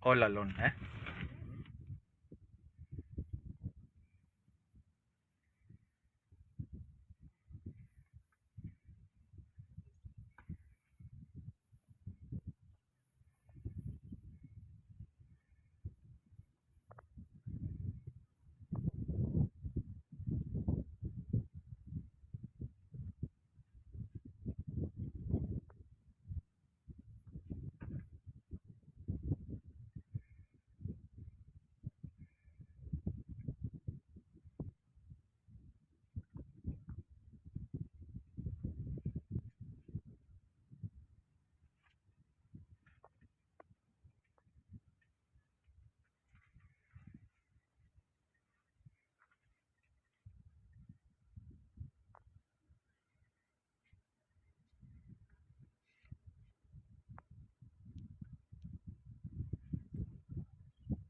all alone. Eh?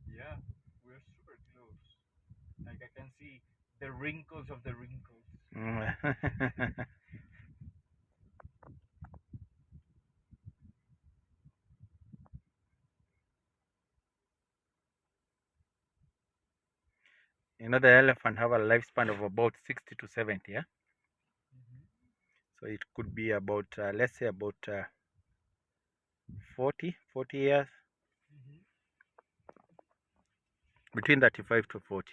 Yeah, we're super close. Like I can see the wrinkles of the wrinkles. Mm. You know, the elephant have a lifespan of about 60 to 70, yeah? So it could be about, let's say about 40 years, between 35 to 40.